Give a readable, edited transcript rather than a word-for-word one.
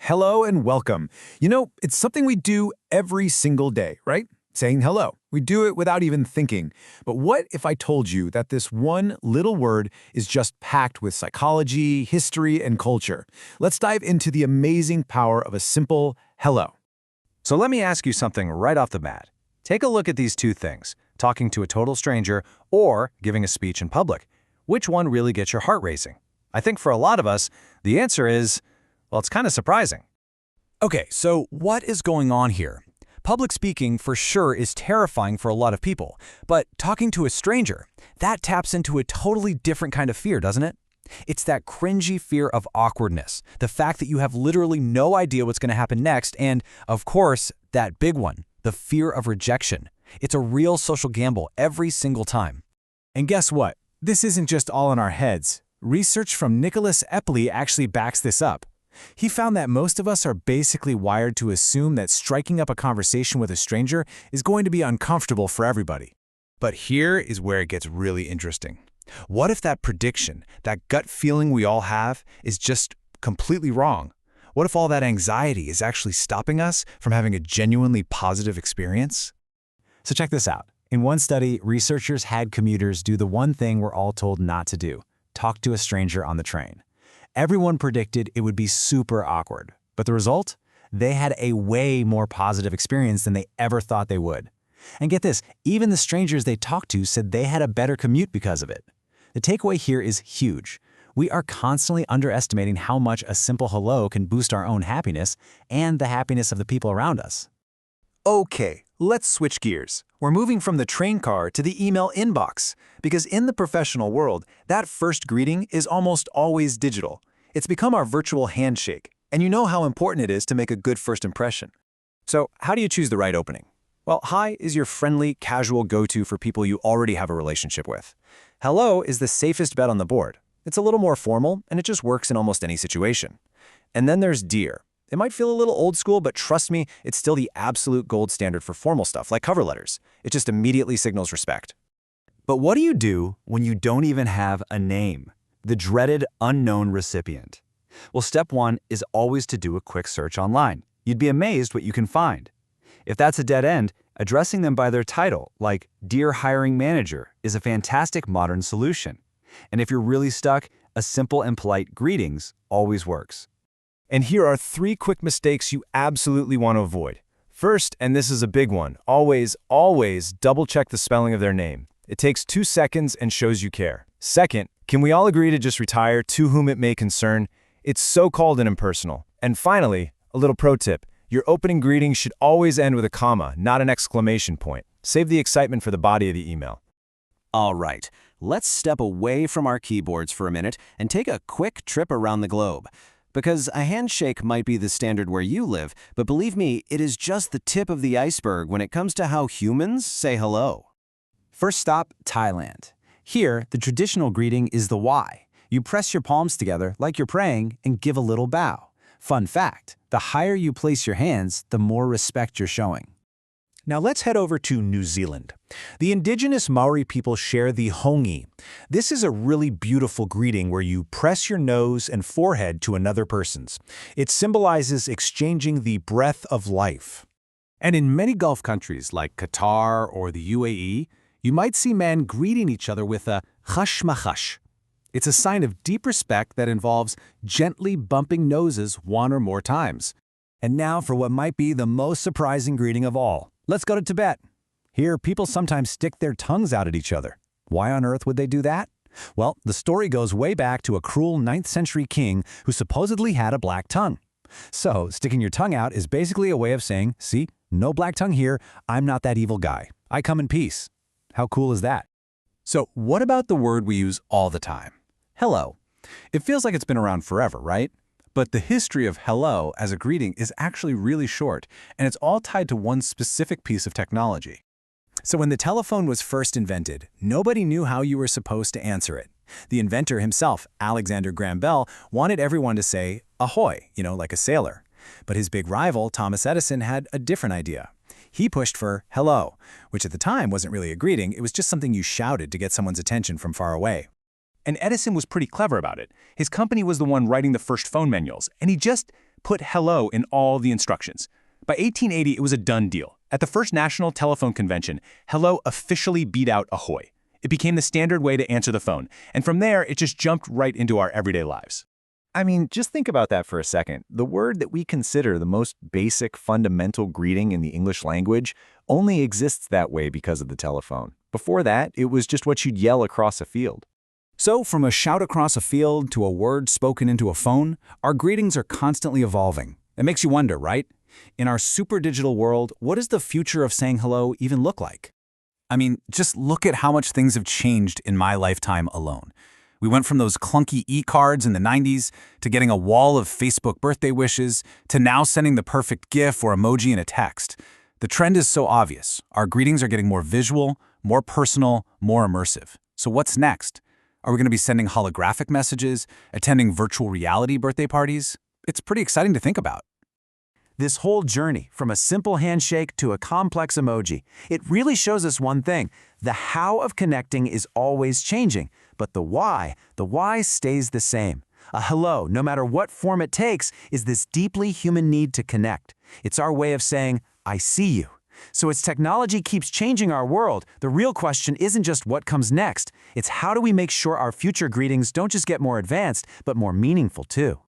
Hello and welcome. It's something we do every single day, right? Saying hello. We do it without even thinking. But what if I told you that this one little word is just packed with psychology, history, and culture? Let's dive into the amazing power of a simple hello. So let me ask you something right off the bat. Take a look at these two things, talking to a total stranger or giving a speech in public. Which one really gets your heart racing? I think for a lot of us, the answer is, well, it's kind of surprising. Okay, so what is going on here? Public speaking for sure is terrifying for a lot of people, but talking to a stranger, that taps into a totally different kind of fear, doesn't it? It's that cringy fear of awkwardness, the fact that you have literally no idea what's going to happen next, and, of course, that big one, the fear of rejection. It's a real social gamble every single time. And guess what? This isn't just all in our heads. Research from Nicholas Epley actually backs this up. He found that most of us are basically wired to assume that striking up a conversation with a stranger is going to be uncomfortable for everybody. But here is where it gets really interesting. What if that prediction, that gut feeling we all have, is just completely wrong? What if all that anxiety is actually stopping us from having a genuinely positive experience? So check this out. In one study, researchers had commuters do the one thing we're all told not to do: talk to a stranger on the train. Everyone predicted it would be super awkward, but the result? They had a way more positive experience than they ever thought they would. And get this, even the strangers they talked to said they had a better commute because of it. The takeaway here is huge. We are constantly underestimating how much a simple hello can boost our own happiness and the happiness of the people around us. Okay, let's switch gears. We're moving from the train car to the email inbox, because in the professional world, that first greeting is almost always digital. It's become our virtual handshake, and you know how important it is to make a good first impression. So how do you choose the right opening? Well, hi is your friendly, casual go-to for people you already have a relationship with. Hello is the safest bet on the board. It's a little more formal, and it just works in almost any situation. And then there's dear. It might feel a little old school, but trust me, it's still the absolute gold standard for formal stuff, like cover letters. It just immediately signals respect. But what do you do when you don't even have a name? The dreaded unknown recipient. Well, step one is always to do a quick search online. You'd be amazed what you can find. If that's a dead end, addressing them by their title, like Dear Hiring Manager, is a fantastic modern solution. And if you're really stuck, a simple and polite greetings always works. And here are 3 quick mistakes you absolutely want to avoid. First, and this is a big one, always double-check the spelling of their name. It takes 2 seconds and shows you care. Second, can we all agree to just retire "to whom it may concern"? It's so cold and impersonal. And finally, a little pro tip. Your opening greeting should always end with a comma, not an exclamation point. Save the excitement for the body of the email. All right, let's step away from our keyboards for a minute and take a quick trip around the globe. Because a handshake might be the standard where you live, but believe me, it is just the tip of the iceberg when it comes to how humans say hello. First stop, Thailand. Here, the traditional greeting is the Y. You press your palms together like you're praying and give a little bow. Fun fact, the higher you place your hands, the more respect you're showing. Now let's head over to New Zealand. The indigenous Maori people share the hongi. This is a really beautiful greeting where you press your nose and forehead to another person's. It symbolizes exchanging the breath of life. And in many Gulf countries like Qatar or the UAE, you might see men greeting each other with a khash makhash. It's a sign of deep respect that involves gently bumping noses 1 or more times. And now for what might be the most surprising greeting of all. Let's go to Tibet. Here, people sometimes stick their tongues out at each other. Why on earth would they do that? Well, the story goes way back to a cruel 9th century king who supposedly had a black tongue. So, sticking your tongue out is basically a way of saying, see, no black tongue here, I'm not that evil guy. I come in peace. How cool is that? So what about the word we use all the time? Hello. It feels like it's been around forever, right? But the history of hello as a greeting is actually really short, and it's all tied to one specific piece of technology. So when the telephone was first invented, nobody knew how you were supposed to answer it. The inventor himself, Alexander Graham Bell, wanted everyone to say ahoy, like a sailor. But his big rival, Thomas Edison, had a different idea. He pushed for hello, which at the time wasn't really a greeting, it was just something you shouted to get someone's attention from far away. And Edison was pretty clever about it. His company was the one writing the first phone manuals, and he just put hello in all the instructions. By 1880, it was a done deal. At the first National Telephone Convention, hello officially beat out ahoy. It became the standard way to answer the phone, and from there, it just jumped right into our everyday lives. I mean, just think about that for a second. The word that we consider the most basic, fundamental greeting in the English language only exists that way because of the telephone. Before that, it was just what you'd yell across a field. So, from a shout across a field to a word spoken into a phone, our greetings are constantly evolving. It makes you wonder, right? In our super digital world, what does the future of saying hello even look like? I mean, just look at how much things have changed in my lifetime alone. We went from those clunky e-cards in the 90s to getting a wall of Facebook birthday wishes to now sending the perfect GIF or emoji in a text. The trend is so obvious. Our greetings are getting more visual, more personal, more immersive. So what's next? Are we going to be sending holographic messages, attending virtual reality birthday parties? It's pretty exciting to think about. This whole journey, from a simple handshake to a complex emoji, it really shows us one thing. The how of connecting is always changing, but the why stays the same. A hello, no matter what form it takes, is this deeply human need to connect. It's our way of saying, I see you. So as technology keeps changing our world, the real question isn't just what comes next. It's how do we make sure our future greetings don't just get more advanced, but more meaningful too.